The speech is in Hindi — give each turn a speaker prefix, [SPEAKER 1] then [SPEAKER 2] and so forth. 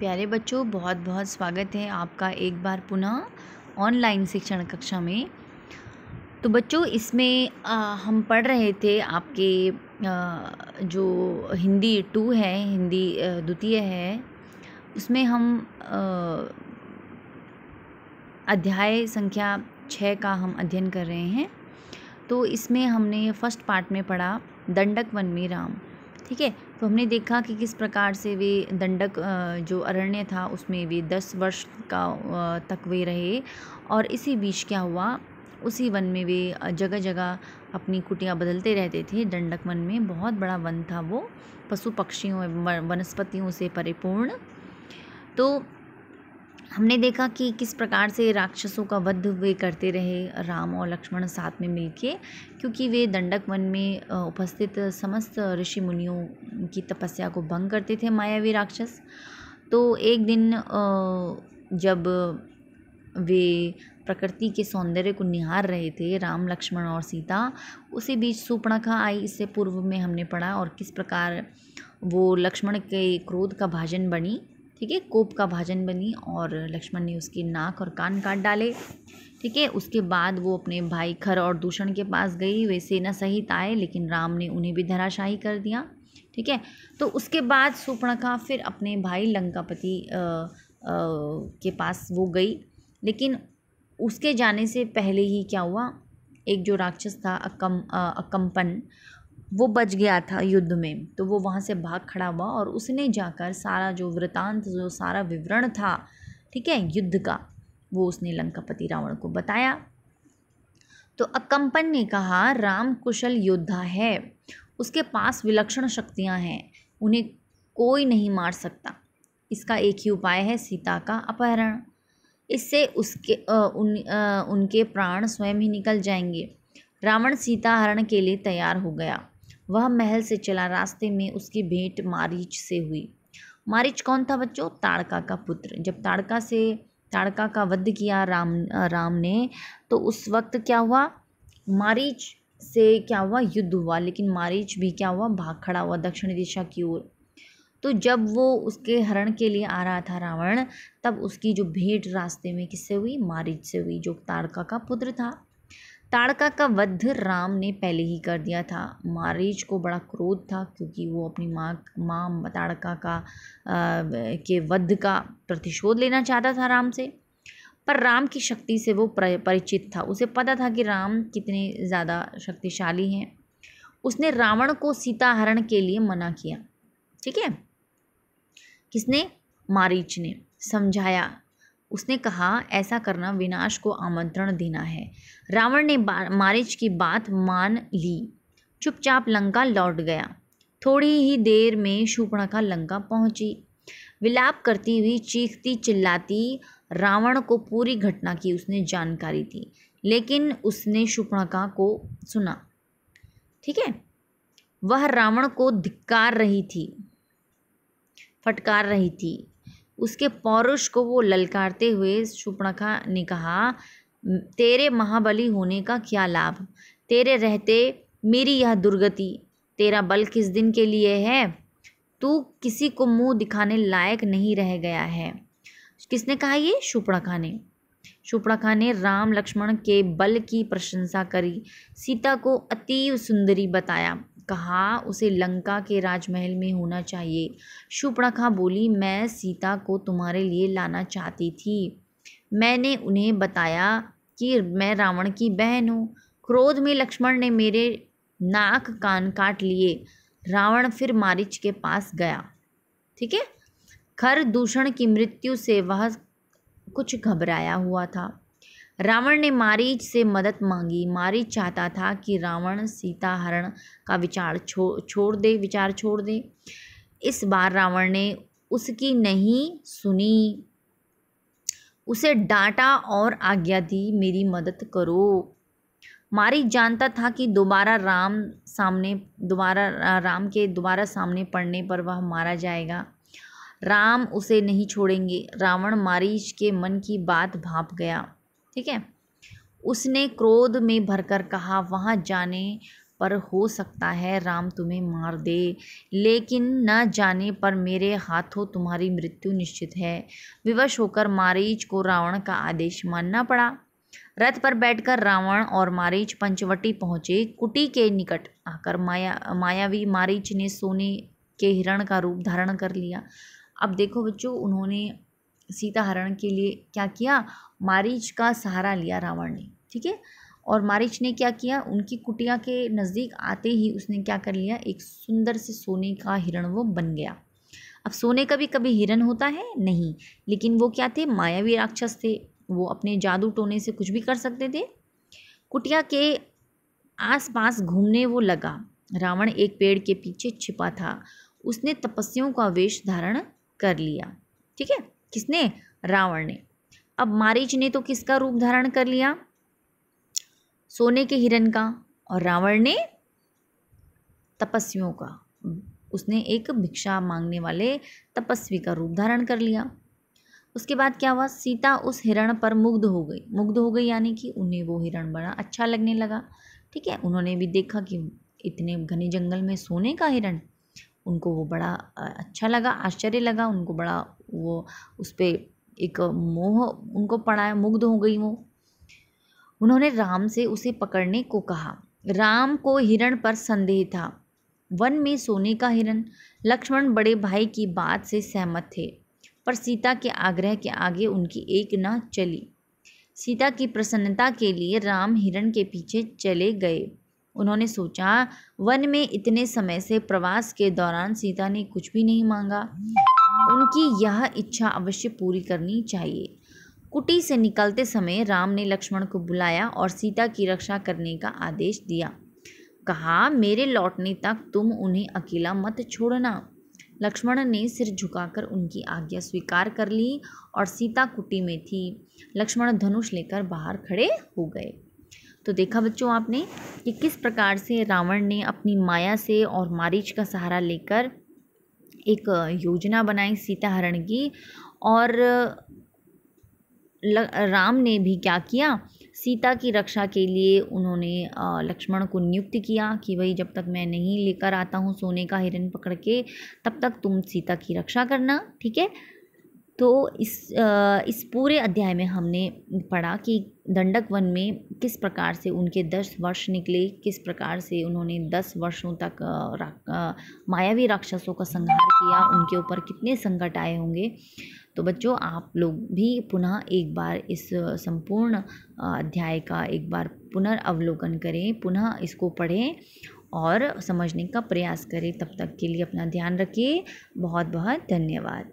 [SPEAKER 1] प्यारे बच्चों, बहुत बहुत स्वागत है आपका एक बार पुनः ऑनलाइन शिक्षण कक्षा में। तो बच्चों, इसमें हम पढ़ रहे थे आपके जो हिंदी 2 है, हिंदी द्वितीय है, उसमें हम अध्याय संख्या 6 का हम अध्ययन कर रहे हैं। तो इसमें हमने फर्स्ट पार्ट में पढ़ा दंडक वन में राम। ठीक है, तो हमने देखा कि किस प्रकार से वे दंडक जो अरण्य था उसमें वे 10 वर्ष का तक वे रहे, और इसी बीच क्या हुआ, उसी वन में वे जगह जगह अपनी कुटियाँ बदलते रहते थे। दंडक वन में बहुत बड़ा वन था, वो पशु पक्षियों एवं वनस्पतियों से परिपूर्ण। तो हमने देखा कि किस प्रकार से राक्षसों का वध वे करते रहे राम और लक्ष्मण साथ में मिलके, क्योंकि वे दंडक वन में उपस्थित समस्त ऋषि मुनियों की तपस्या को भंग करते थे मायावी राक्षस। तो एक दिन जब वे प्रकृति के सौंदर्य को निहार रहे थे, राम लक्ष्मण और सीता, उसी बीच शूर्पणखा आई। इससे पूर्व में हमने पढ़ा और किस प्रकार वो लक्ष्मण के क्रोध का भाजन बनी। ठीक है, कोप का भाजन बनी और लक्ष्मण ने उसकी नाक और कान काट डाले। ठीक है, उसके बाद वो अपने भाई खर और दूषण के पास गई। वे सेना सहित आए, लेकिन राम ने उन्हें भी धराशायी कर दिया। ठीक है, तो उसके बाद शूर्पणखा फिर अपने भाई लंकापति के पास वो गई, लेकिन उसके जाने से पहले ही क्या हुआ, एक जो राक्षस था अकम्पन, वो बच गया था युद्ध में। तो वो वहाँ से भाग खड़ा हुआ और उसने जाकर सारा जो वृतांत, जो सारा विवरण था, ठीक है, युद्ध का, वो उसने लंकापति रावण को बताया। तो अकम्पन ने कहा, राम कुशल योद्धा है, उसके पास विलक्षण शक्तियाँ हैं, उन्हें कोई नहीं मार सकता। इसका एक ही उपाय है, सीता का अपहरण। इससे उनके प्राण स्वयं ही निकल जाएंगे। रावण सीता हरण के लिए तैयार हो गया। वह महल से चला। रास्ते में उसकी भेंट मारीच से हुई। मारीच कौन था बच्चों? ताड़का का पुत्र। जब ताड़का का वध किया राम ने, तो उस वक्त क्या हुआ, मारीच से क्या हुआ, युद्ध हुआ। लेकिन मारीच भी क्या हुआ, भाग खड़ा हुआ दक्षिण दिशा की ओर। तो जब वो उसके हरण के लिए आ रहा था रावण, तब उसकी जो भेंट रास्ते में किससे हुई? मारीच से हुई, जो ताड़का का पुत्र था। ताड़का का वध राम ने पहले ही कर दिया था। मारीच को बड़ा क्रोध था, क्योंकि वो अपनी माँ ताड़का के वध का प्रतिशोध लेना चाहता था राम से। पर राम की शक्ति से वो परिचित था। उसे पता था कि राम कितने ज़्यादा शक्तिशाली हैं। उसने रावण को सीता हरण के लिए मना किया। ठीक है, किसने? मारीच ने समझाया। उसने कहा, ऐसा करना विनाश को आमंत्रण देना है। रावण ने मारीच की बात मान ली, चुपचाप लंका लौट गया। थोड़ी ही देर में शूर्पणखा लंका पहुंची। विलाप करती हुई, चीखती चिल्लाती रावण को पूरी घटना की उसने जानकारी दी, लेकिन उसने शूर्पणखा को सुना। ठीक है, वह रावण को धिक्कार रही थी, फटकार रही थी। उसके पौरुष को वो ललकारते हुए शूर्पणखा ने कहा, तेरे महाबली होने का क्या लाभ, तेरे रहते मेरी यह दुर्गति। तेरा बल किस दिन के लिए है? तू किसी को मुंह दिखाने लायक नहीं रह गया है। किसने कहा ये? शूर्पणखा ने। शूर्पणखा ने राम लक्ष्मण के बल की प्रशंसा करी, सीता को अतीव सुंदरी बताया, कहा उसे लंका के राजमहल में होना चाहिए। शूर्पणखा बोली, मैं सीता को तुम्हारे लिए लाना चाहती थी। मैंने उन्हें बताया कि मैं रावण की बहन हूँ। क्रोध में लक्ष्मण ने मेरे नाक कान काट लिए। रावण फिर मारीच के पास गया। ठीक है, खर दूषण की मृत्यु से वह कुछ घबराया हुआ था। रावण ने मारीच से मदद मांगी। मारीच चाहता था कि रावण सीता हरण का विचार छोड़ दे। इस बार रावण ने उसकी नहीं सुनी, उसे डांटा और आज्ञा दी, मेरी मदद करो। मारीच जानता था कि राम के दोबारा सामने पड़ने पर वह मारा जाएगा। राम उसे नहीं छोड़ेंगे। रावण मारीच के मन की बात भांप गया। ठीक है, उसने क्रोध में भरकर कहा, वहाँ जाने पर हो सकता है राम तुम्हें मार दे, लेकिन न जाने पर मेरे हाथों तुम्हारी मृत्यु निश्चित है। विवश होकर मारीच को रावण का आदेश मानना पड़ा। रथ पर बैठकर रावण और मारीच पंचवटी पहुँचे। कुटी के निकट आकर मायावी मारीच ने सोने के हिरण का रूप धारण कर लिया। अब देखो बच्चों, उन्होंने सीता हरण के लिए क्या किया, मारीच का सहारा लिया रावण ने, ठीक है। और मारीच ने क्या किया, उनकी कुटिया के नज़दीक आते ही उसने क्या कर लिया, एक सुंदर से सोने का हिरण वो बन गया। अब सोने का भी कभी हिरण होता है नहीं, लेकिन वो क्या थे, मायावी राक्षस थे। वो अपने जादू टोने से कुछ भी कर सकते थे। कुटिया के आसपास घूमने वो लगा। रावण एक पेड़ के पीछे छिपा था। उसने तपस्वियों का वेश धारण कर लिया, ठीक है। किसने, रावण ने। अब मारीच ने तो किसका रूप धारण कर लिया, सोने के हिरण का, और रावण ने तपस्वियों का। उसने एक भिक्षा मांगने वाले तपस्वी का रूप धारण कर लिया। उसके बाद क्या हुआ, सीता उस हिरण पर मुग्ध हो गई। मुग्ध हो गई यानी कि उन्हें वो हिरण बड़ा अच्छा लगने लगा, ठीक है। उन्होंने भी देखा कि इतने घने जंगल में सोने का हिरण, उनको वो बड़ा अच्छा लगा, आश्चर्य लगा उनको, बड़ा वो उस पर एक मोह उनको पड़ा है, मुग्ध हो गई वो। उन्होंने राम से उसे पकड़ने को कहा। राम को हिरण पर संदेह था। वन में सोने का हिरण। लक्ष्मण बड़े भाई की बात से सहमत थे, पर सीता के आग्रह के आगे उनकी एक न चली। सीता की प्रसन्नता के लिए राम हिरण के पीछे चले गए। उन्होंने सोचा, वन में इतने समय से प्रवास के दौरान सीता ने कुछ भी नहीं मांगा, उनकी यह इच्छा अवश्य पूरी करनी चाहिए। कुटी से निकलते समय राम ने लक्ष्मण को बुलाया और सीता की रक्षा करने का आदेश दिया। कहा, मेरे लौटने तक तुम उन्हें अकेला मत छोड़ना। लक्ष्मण ने सिर झुकाकर उनकी आज्ञा स्वीकार कर ली और सीता कुटी में थी। लक्ष्मण धनुष लेकर बाहर खड़े हो गए। तो देखा बच्चों आपने कि किस प्रकार से रावण ने अपनी माया से और मारीच का सहारा लेकर एक योजना बनाई सीता हरण की, और राम ने भी क्या किया, सीता की रक्षा के लिए उन्होंने लक्ष्मण को नियुक्त किया कि भाई जब तक मैं नहीं लेकर आता हूँ सोने का हिरण पकड़ के, तब तक तुम सीता की रक्षा करना, ठीक है। तो इस पूरे अध्याय में हमने पढ़ा कि दंडक वन में किस प्रकार से उनके 10 वर्ष निकले, किस प्रकार से उन्होंने 10 वर्षों तक मायावी राक्षसों का संहार किया, उनके ऊपर कितने संकट आए होंगे। तो बच्चों आप लोग भी पुनः एक बार इस संपूर्ण अध्याय का एक बार पुनर्अवलोकन करें, पुनः इसको पढ़ें और समझने का प्रयास करें। तब तक के लिए अपना ध्यान रखिए। बहुत बहुत धन्यवाद।